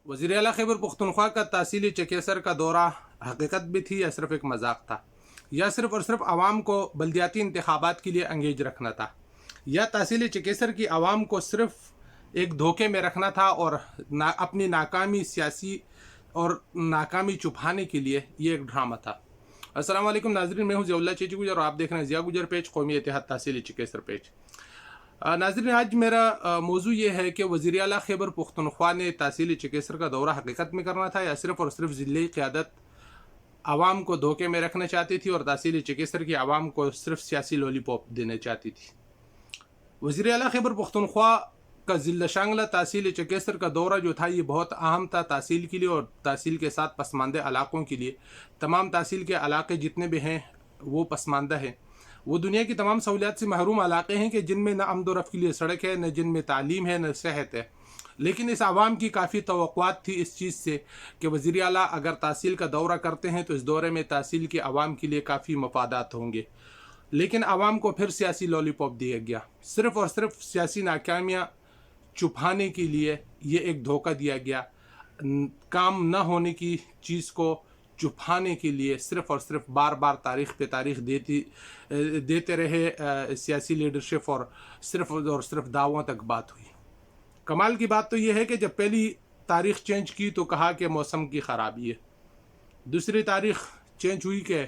वज़ीर आला खैबर पख्तूनख्वा का तहसीली चकेसर का दौरा हकीकत भी थी या सिर्फ एक मजाक था, या सिर्फ और सिर्फ आवाम को बल्दियाती इंतखाबात के लिए अंगेज रखना था, या तहसीली चकेसर की आवाम को सिर्फ एक धोखे में रखना था और अपनी नाकामी सियासी और नाकामी छुपाने के लिए ये एक ड्रामा था। अस्सलाम वालेकुम नाज़रीन, मैं हूँ ज़ियाउल्लाह चेची गुजर और आप देख रहे हैं ज़िया गुजर पेज, कौमी इत्तेहाद तहसीली चकेसर पेज। नाज़रीन, आज मेरा मौजू ये है कि वज़ीर आला खैबर पख्तूनख्वा ने तहसीली चकेसर का दौरा हकीकत में करना था या सिर्फ और सिर्फ ज़िले क़यादत आवाम को धोखे में रखना चाहती थी और तहसीली चकेसर की आवाम को सिर्फ सियासी लॉलीपॉप देना चाहती थी। वज़ीर आला खैबर पख्तूनख्वा का ज़िला शांगला तहसील चकेसर का दौरा जो था ये बहुत अहम था तहसील के लिए और तहसील के साथ पसमानदा इलाक़ों के लिए। तमाम तहसील के इलाक़े जितने भी हैं वो पसमानदा हैं, वो दुनिया की तमाम सहूलियात से महरूम इलाक़े हैं कि जिनमें न आमदोरफ़्त के लिए सड़क है, न जिनमें तालीम है, न सेहत है। लेकिन इस आवाम की काफ़ी तवक्कुआत थी इस चीज़ से कि वज़ीर आला अगर तहसील का दौरा करते हैं तो इस दौरे में तहसील की आवाम के लिए काफ़ी मफादात होंगे। लेकिन आवाम को फिर सियासी लॉलीपॉप दिया गया, सिर्फ़ और सिर्फ सियासी नाकामियाँ छुपाने के लिए ये एक धोखा दिया गया। काम न होने की चीज़ को छुपाने के लिए सिर्फ़ और सिर्फ बार बार तारीख़ पे तारीख़ देते रहे सियासी लीडरशिप और सिर्फ दावों तक बात हुई। कमाल की बात तो ये है कि जब पहली तारीख़ चेंज की तो कहा कि मौसम की ख़राबी है, दूसरी तारीख़ चेंज हुई कि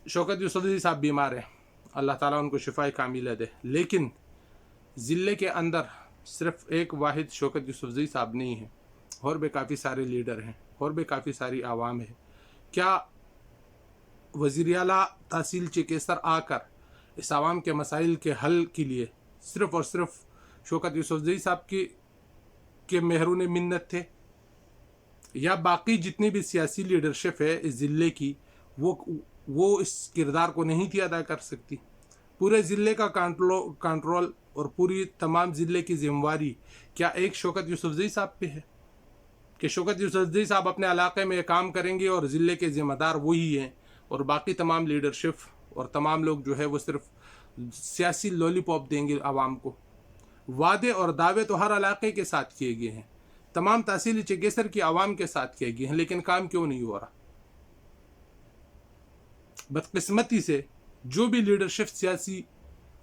शौकत यूसुफ़ज़ई साहब बीमार हैं, अल्लाह ताला उनको शिफाए कामिला दे। लेकिन ज़िले के अंदर सिर्फ एक वाहिद शौकत यूसुफ़ज़ई साहब नहीं है, और भी काफ़ी सारे लीडर हैं, और भी काफ़ी सारी आवाम है। क्या वज़ीर आला तहसील चकेसर आकर इस आवाम के मसाइल के हल के लिए सिर्फ और सिर्फ शौकत यूसुफ़ज़ई साहब के मेहरून मिन्नत थे, या बाकी जितनी भी सियासी लीडरशिप है इस ज़िले की वो इस किरदार को नहीं थी अदा कर सकती? पूरे ज़िले का कंट्रोल और पूरी तमाम ज़िले की ज़िम्मेवारी क्या एक शौकत यूसुफ़ज़ई साहब पे है कि शौकत यूसुफ़ज़ई साहब अपने इलाके में काम करेंगे और ज़िले के ज़िम्मेदार वही हैं और बाकी तमाम लीडरशिप और तमाम लोग जो है वो सिर्फ सियासी लॉलीपॉप देंगे आवाम को? वादे और दावे तो हर इलाके के साथ किए गए हैं, तमाम तहसील चकेसर की आवाम के साथ किए गए हैं, लेकिन काम क्यों नहीं हो रहा? बदकिस्मती से जो भी लीडरशिप सियासी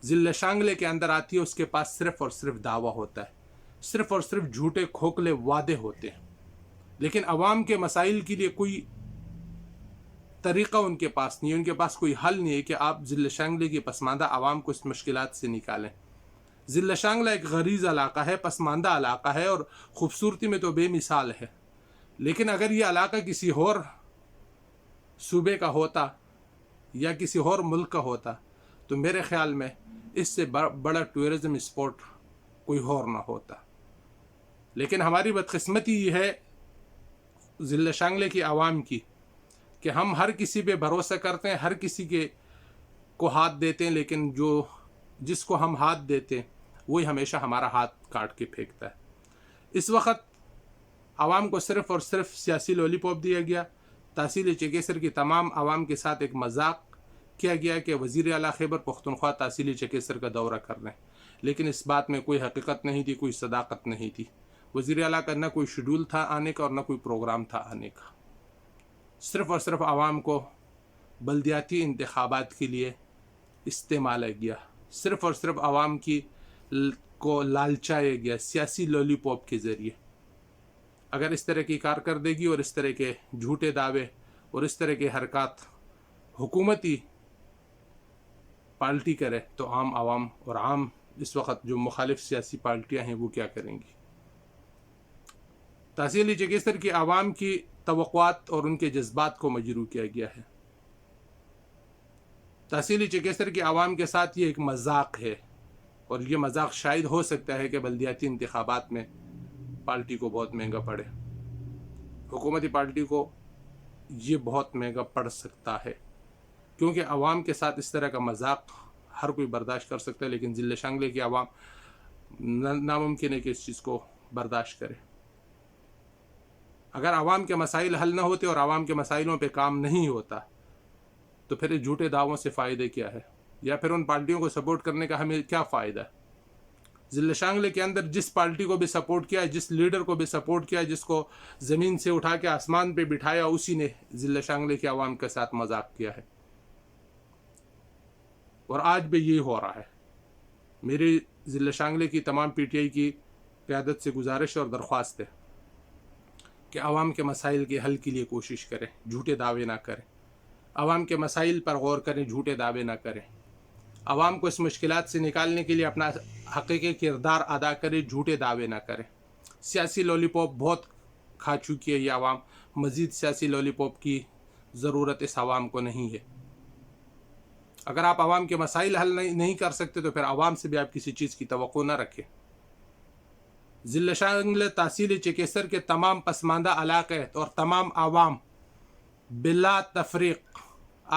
ज़िला शांगले के अंदर आती है उसके पास सिर्फ और सिर्फ दावा होता है, सिर्फ और सिर्फ झूठे खोखले वादे होते हैं, लेकिन अवाम के मसाइल के लिए कोई तरीक़ा उनके पास नहीं है, उनके पास कोई हल नहीं है कि आप ज़िला शांगले की पसमानदा आवाम को इस मुश्किलात से निकालें। ज़िला शांगला एक गरीज़ इलाका है, पसमानदा इलाका है और ख़ूबसूरती में तो बेमिसाल है, लेकिन अगर ये इलाका किसी और सूबे का होता या किसी और मुल्क का होता तो मेरे ख़्याल में इससे बड़ा टूरिज़म स्पॉट कोई और ना होता। लेकिन हमारी बदकिस्मती ये है ज़िला शांगले की आवाम की कि हम हर किसी पे भरोसा करते हैं, हर किसी को हाथ देते हैं, लेकिन जिसको हम हाथ देते हैं वही हमेशा हमारा हाथ काट के फेंकता है। इस वक्त आवाम को सिर्फ़ और सिर्फ सियासी लॉलीपॉप दिया गया, तहसील चकेसर की तमाम आवाम के साथ एक मजाक किया गया कि वज़ीर आला खैबर पख्तूनख्वा तहसील चकेसर का दौरा कर रहे हैं, लेकिन इस बात में कोई हकीकत नहीं थी, कोई सदाकत नहीं थी। वज़ीर आला का न कोई शेड्यूल था आने का और न कोई प्रोग्राम था आने का। सिर्फ़ और सिर्फ आवाम को बल्दियाती इंतखाबात के लिए इस्तेमाल गया, सिर्फ़ और सिर्फ आवाम को लालचाया गया सियासी लॉलीपॉप के ज़रिए। अगर इस तरह की कारकर्दगी और इस तरह के झूठे दावे और इस तरह के हरकत हुकूमती पार्टी करे तो आम आवाम और आम इस वक्त जो मुखालिफ सियासी पार्टियां हैं वो क्या करेंगी? तहसील चकेसर की आवाम की तवक्कुआत और उनके जज्बात को मजरूह किया गया है। तहसील चकेसर की आवाम के साथ ये एक मजाक है और ये मजाक शायद हो सकता है कि बल्दियाती इंतखाबात में पार्टी को बहुत महंगा पड़े, हुकूमती पार्टी को ये बहुत महंगा पड़ सकता है, क्योंकि आवाम के साथ इस तरह का मजाक हर कोई बर्दाश्त कर सकता है, लेकिन ज़िला शांगले की आवाम नामुमकिन है कि इस चीज़ को बर्दाश्त करे। अगर आवाम के मसाइल हल ना होते और आवाम के मसाइलों पे काम नहीं होता तो फिर झूठे दावों से फ़ायदे क्या है, या फिर उन पार्टियों को सपोर्ट करने का हमें क्या फ़ायदा है? ضلع شانگلے کے اندر جس پارٹی کو بھی سپورٹ کیا ہے، جس لیڈر کو بھی سپورٹ کیا ہے، جس کو زمین سے اٹھا کے آسمان پہ بٹھایا، اسی نے ضلع شانگلے کے عوام کے ساتھ مذاق کیا ہے، اور آج بھی یہ ہو رہا ہے۔ میری ضلع شانگلے کی تمام پی ٹی آئی کی قیادت سے گزارش اور درخواست ہے کہ عوام کے مسائل کے حل کے لیے کوشش کریں، جھوٹے دعوے نہ کریں، عوام کے مسائل پر غور کریں، جھوٹے دعوے نہ کریں، عوام کو اس مشکلات سے نکالنے کے لیے اپنا حقیقی کردار ادا کریں، جھوٹے دعوے نہ کریں۔ سیاسی لولی پاپ بہت کھا چکی ہے یہ عوام، مزید سیاسی لولی پاپ کی ضرورت اس عوام کو نہیں ہے۔ اگر آپ عوام کے مسائل حل نہیں کر سکتے تو پھر عوام سے بھی آپ کسی چیز کی توقع نہ رکھیں۔ ضلع شانگلے تحصیل چکیسر کے تمام پسماندہ علاقے اور تمام عوام بلا تفریق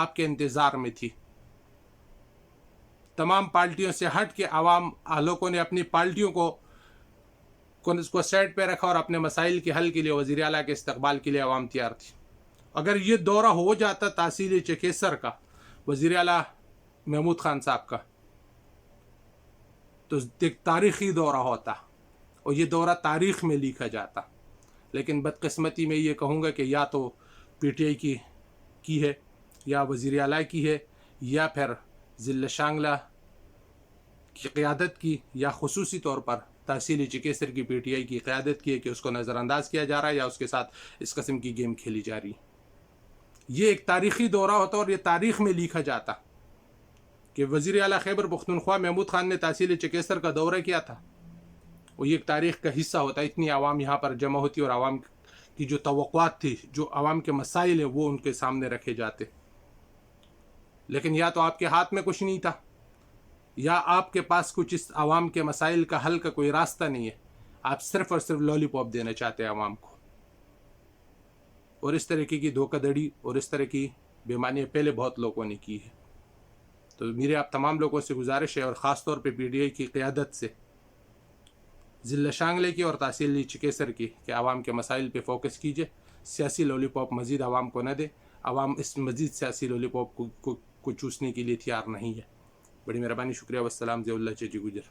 آپ کے انتظار میں تھی۔ تمام پارٹیوں سے ہٹ کے عوام لوگوں نے اپنی پارٹیوں کو سیٹ پہ رکھا اور اپنے مسائل کے حل کے لیے وزیر اعلیٰ کے استقبال کے لیے عوام تیار تھی۔ اگر یہ دورہ ہو جاتا تحصیل چکیسر کا وزیر اعلیٰ محمود خان صاحب کا، تو ایک تاریخی دورہ ہوتا اور یہ دورہ تاریخ میں لکھا جاتا، لیکن بدقسمتی میں یہ کہوں گا کہ یا تو پی ٹی آئی کی ہے، یا وزیر اعلیٰ کی ہے، یا پھر ضلع شانگلہ کی قیادت کی، یا خصوصی طور پر تحصیل چکیسر کی پی ٹی آئی کی قیادت کی ہے کہ اس کو نظر انداز کیا جا رہا ہے یا اس کے ساتھ اس قسم کی گیم کھیلی جا رہی ہے۔ یہ ایک تاریخی دورہ ہوتا اور یہ تاریخ میں لکھا جاتا کہ وزیر اعلیٰ خیبر پختونخوا محمود خان نے تحصیل چکیسر کا دورہ کیا تھا، اور یہ ایک تاریخ کا حصہ ہوتا ہے۔ اتنی عوام یہاں پر جمع ہوتی اور عوام کی جو توقعات تھی، جو عوام کے مسائل ہیں، وہ ان کے سامنے رکھے جاتے، لیکن یا تو آپ کے ہاتھ میں کچھ نہیں تھا، یا آپ کے پاس کچھ اس عوام کے مسائل کا حل کا کوئی راستہ نہیں ہے، آپ صرف اور صرف لالی پاپ دینا چاہتے ہیں عوام کو۔ اور اس طریقے کی دھوکہ دھڑی اور اس طرح کی بےمانی پہلے بہت لوگوں نے کی ہے۔ تو میرے آپ تمام لوگوں سے گزارش ہے، اور خاص طور پہ پی ٹی آئی کی قیادت سے، ضلع شانگلے کی اور تحصیل چکیسر کی، کہ عوام کے مسائل پہ فوکس کیجئے، سیاسی لولی پاپ مزید عوام کو نہ دے۔ عوام اس مزید سیاسی لولی پاپ کو چوسنے کے لیے تیار نہیں ہے۔ بڑی مہربانی، شکریہ، والسلام، ضیاء اللہ چچی گجر۔